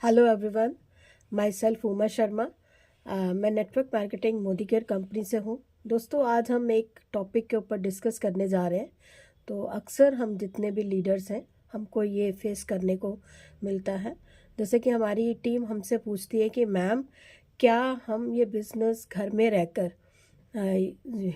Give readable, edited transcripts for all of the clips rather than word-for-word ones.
Hello everyone, myself Uma Sharma. मैं network marketing Modicare company से हूँ। दोस्तों, आज हम एक टॉपिक के ऊपर डिस्कस करने जा रहे हैं। तो अक्सर हम जितने भी लीडर्स हैं, हमको ये फेस करने को मिलता है। जैसे कि हमारी टीम हमसे पूछती है कि मैम, क्या हम ये बिज़नेस घर में रहकर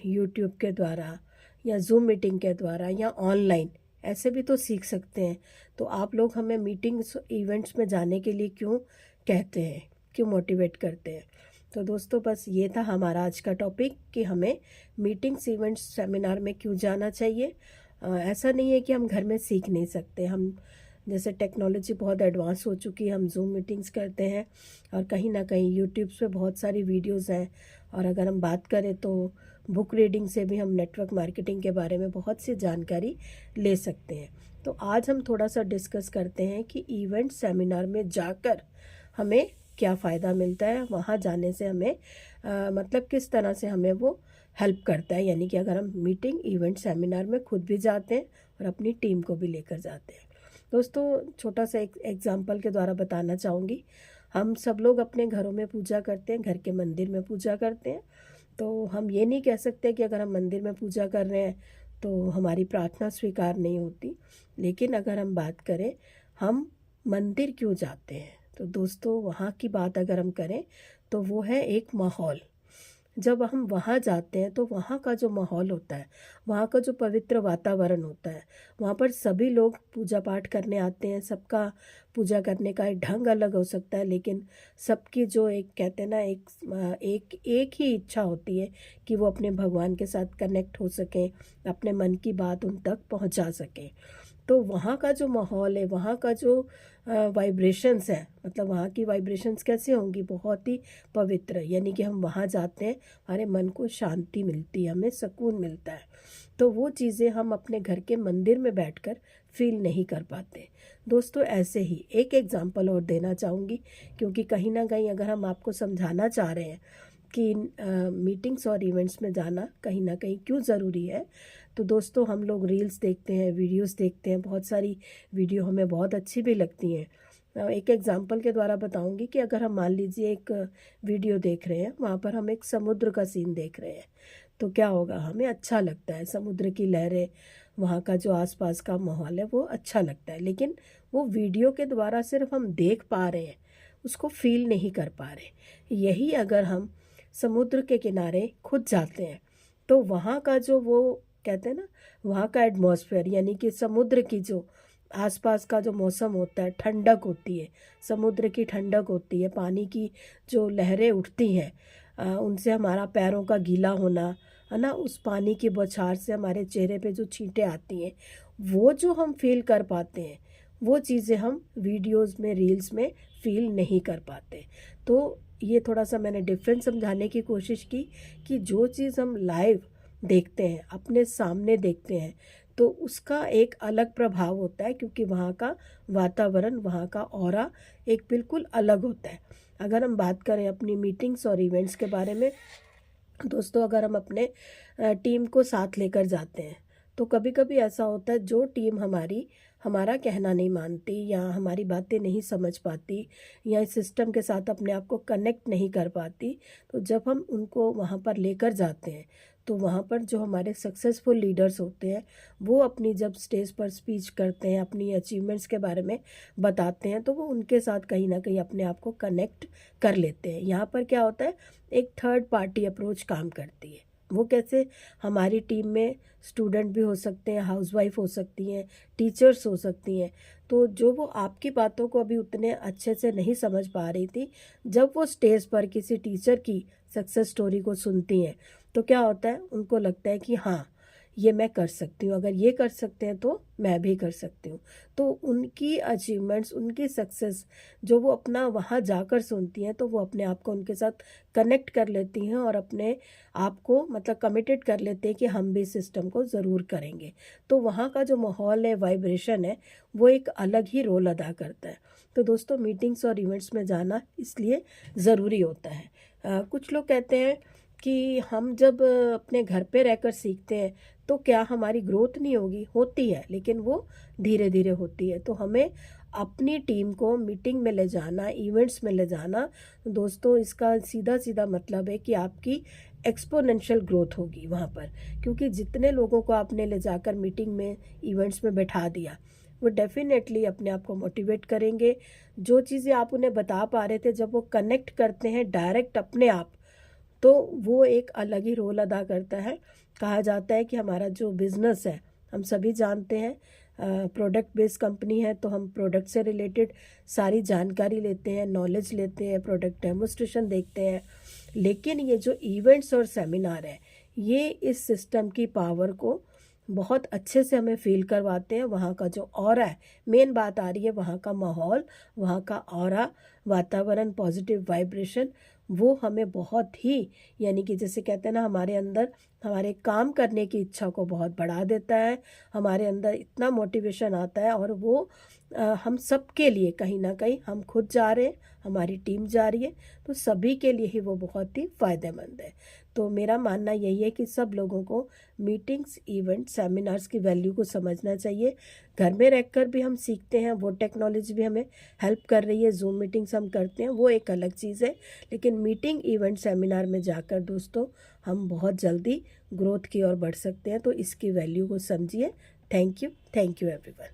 यूट्यूब के द्वारा या जूम मीटिंग के द्वारा या ऑनलाइन ऐसे भी तो सीख सकते हैं। तो आप लोग हमें मीटिंग्स इवेंट्स में जाने के लिए क्यों कहते हैं, क्यों मोटिवेट करते हैं। तो दोस्तों, बस ये था हमारा आज का टॉपिक कि हमें मीटिंग्स इवेंट्स सेमिनार में क्यों जाना चाहिए। ऐसा नहीं है कि हम घर में सीख नहीं सकते। हम जैसे टेक्नोलॉजी बहुत एडवांस हो चुकी है, हम जूम मीटिंग्स करते हैं और कहीं ना कहीं यूट्यूब पे बहुत सारी वीडियोस हैं। और अगर हम बात करें तो बुक रीडिंग से भी हम नेटवर्क मार्केटिंग के बारे में बहुत सी जानकारी ले सकते हैं। तो आज हम थोड़ा सा डिस्कस करते हैं कि इवेंट सेमिनार में जाकर हमें क्या फ़ायदा मिलता है, वहाँ जाने से हमें मतलब किस तरह से हमें वो हेल्प करता है। यानी कि अगर हम मीटिंग इवेंट सेमिनार में खुद भी जाते हैं और अपनी टीम को भी लेकर जाते हैं। दोस्तों, छोटा सा एक एग्जाम्पल के द्वारा बताना चाहूँगी। हम सब लोग अपने घरों में पूजा करते हैं, घर के मंदिर में पूजा करते हैं। तो हम ये नहीं कह सकते कि अगर हम मंदिर में पूजा कर रहे हैं तो हमारी प्रार्थना स्वीकार नहीं होती। लेकिन अगर हम बात करें हम मंदिर क्यों जाते हैं, तो दोस्तों वहाँ की बात अगर हम करें तो वो है एक माहौल। जब हम वहाँ जाते हैं तो वहाँ का जो माहौल होता है, वहाँ का जो पवित्र वातावरण होता है, वहाँ पर सभी लोग पूजा पाठ करने आते हैं। सबका पूजा करने का एक ढंग अलग हो सकता है, लेकिन सबकी जो एक कहते हैं ना एक एक ही इच्छा होती है कि वो अपने भगवान के साथ कनेक्ट हो सकें, अपने मन की बात उन तक पहुँचा सकें। तो वहाँ का जो माहौल है, वहाँ का जो वाइब्रेशंस है, मतलब वहाँ की वाइब्रेशंस कैसे होंगी, बहुत ही पवित्र। यानी कि हम वहाँ जाते हैं, हमारे मन को शांति मिलती है, हमें सुकून मिलता है। तो वो चीज़ें हम अपने घर के मंदिर में बैठकर फील नहीं कर पाते। दोस्तों, ऐसे ही एक एग्जांपल और देना चाहूँगी, क्योंकि कहीं ना कहीं अगर हम आपको समझाना चाह रहे हैं कि मीटिंग्स और इवेंट्स में जाना कहीं ना कहीं क्यों ज़रूरी है। तो दोस्तों, हम लोग रील्स देखते हैं, वीडियोस देखते हैं, बहुत सारी वीडियो हमें बहुत अच्छी भी लगती हैं। एक एग्जांपल के द्वारा बताऊंगी कि अगर हम मान लीजिए एक वीडियो देख रहे हैं, वहाँ पर हम एक समुद्र का सीन देख रहे हैं, तो क्या होगा, हमें अच्छा लगता है। समुद्र की लहरें, वहाँ का जो आसपास का माहौल है वो अच्छा लगता है। लेकिन वो वीडियो के द्वारा सिर्फ हम देख पा रहे हैं, उसको फील नहीं कर पा रहे। यही अगर हम समुद्र के किनारे खुद जाते हैं तो वहाँ का जो वो कहते हैं ना, वहाँ का एटमॉस्फेयर, यानी कि समुद्र की जो आसपास का जो मौसम होता है, ठंडक होती है, समुद्र की ठंडक होती है, पानी की जो लहरें उठती हैं, उनसे हमारा पैरों का गीला होना है ना, उस पानी की बौछार से हमारे चेहरे पे जो छींटें आती हैं, वो जो हम फील कर पाते हैं, वो चीज़ें हम वीडियोस में, रील्स में फील नहीं कर पाते। तो ये थोड़ा सा मैंने डिफरेंस समझाने की कोशिश की कि जो चीज़ हम लाइव देखते हैं, अपने सामने देखते हैं, तो उसका एक अलग प्रभाव होता है, क्योंकि वहाँ का वातावरण, वहाँ का ऑरा एक बिल्कुल अलग होता है। अगर हम बात करें अपनी मीटिंग्स और इवेंट्स के बारे में, दोस्तों, अगर हम अपने टीम को साथ लेकर जाते हैं तो कभी कभी ऐसा होता है जो टीम हमारी हमारा कहना नहीं मानती या हमारी बातें नहीं समझ पाती या इस सिस्टम के साथ अपने आप को कनेक्ट नहीं कर पाती, तो जब हम उनको वहाँ पर लेकर जाते हैं तो वहाँ पर जो हमारे सक्सेसफुल लीडर्स होते हैं वो अपनी जब स्टेज पर स्पीच करते हैं, अपनी अचीवमेंट्स के बारे में बताते हैं, तो वो उनके साथ कहीं ना कहीं अपने आप को कनेक्ट कर लेते हैं। यहाँ पर क्या होता है, एक थर्ड पार्टी अप्रोच काम करती है। वो कैसे, हमारी टीम में स्टूडेंट भी हो सकते हैं, हाउसवाइफ हो सकती हैं, टीचर्स हो सकती हैं। तो जो वो आपकी बातों को अभी उतने अच्छे से नहीं समझ पा रही थी, जब वो स्टेज पर किसी टीचर की सक्सेस स्टोरी को सुनती हैं तो क्या होता है, उनको लगता है कि हाँ, ये मैं कर सकती हूँ, अगर ये कर सकते हैं तो मैं भी कर सकती हूँ। तो उनकी अचीवमेंट्स, उनकी सक्सेस जो वो अपना वहाँ जाकर सुनती हैं, तो वो अपने आप को उनके साथ कनेक्ट कर लेती हैं और अपने आप को मतलब कमिटेड कर लेते हैं कि हम भी सिस्टम को ज़रूर करेंगे। तो वहाँ का जो माहौल है, वाइब्रेशन है, वो एक अलग ही रोल अदा करता है। तो दोस्तों, मीटिंग्स और इवेंट्स में जाना इसलिए ज़रूरी होता है। कुछ लोग कहते हैं कि हम जब अपने घर पे रहकर सीखते हैं तो क्या हमारी ग्रोथ नहीं होगी, होती है, लेकिन वो धीरे धीरे होती है। तो हमें अपनी टीम को मीटिंग में ले जाना, इवेंट्स में ले जाना, दोस्तों इसका सीधा सीधा मतलब है कि आपकी एक्सपोनेंशियल ग्रोथ होगी वहाँ पर, क्योंकि जितने लोगों को आपने ले जाकर मीटिंग में, इवेंट्स में बैठा दिया, वो डेफिनेटली अपने आप को मोटिवेट करेंगे। जो चीज़ें आप उन्हें बता पा रहे थे, जब वो कनेक्ट करते हैं डायरेक्ट अपने आप, तो वो एक अलग ही रोल अदा करता है। कहा जाता है कि हमारा जो बिज़नेस है, हम सभी जानते हैं प्रोडक्ट बेस्ड कंपनी है, तो हम प्रोडक्ट से रिलेटेड सारी जानकारी लेते हैं, नॉलेज लेते हैं, प्रोडक्ट डेमोस्ट्रेशन देखते हैं। लेकिन ये जो इवेंट्स और सेमिनार है, ये इस सिस्टम की पावर को बहुत अच्छे से हमें फील करवाते हैं। वहाँ का जो ऑरा है, मेन बात आ रही है वहाँ का माहौल, वहाँ का ऑरा, वातावरण, पॉजिटिव वाइब्रेशन, वो हमें बहुत ही, यानी कि जैसे कहते हैं ना, हमारे अंदर हमारे काम करने की इच्छा को बहुत बढ़ा देता है। हमारे अंदर इतना मोटिवेशन आता है, और वो हम सब के लिए, कहीं ना कहीं हम खुद जा रहे हैं, हमारी टीम जा रही है, तो सभी के लिए ही वो बहुत ही फ़ायदेमंद है। तो मेरा मानना यही है कि सब लोगों को मीटिंग्स, इवेंट, सेमिनार्स की वैल्यू को समझना चाहिए। घर में रहकर भी हम सीखते हैं, वो टेक्नोलॉजी भी हमें हेल्प कर रही है, जूम मीटिंग्स हम करते हैं, वो एक अलग चीज़ है। लेकिन मीटिंग, इवेंट, सेमिनार में जाकर दोस्तों हम बहुत जल्दी ग्रोथ की ओर बढ़ सकते हैं। तो इसकी वैल्यू को समझिए। Thank you everyone.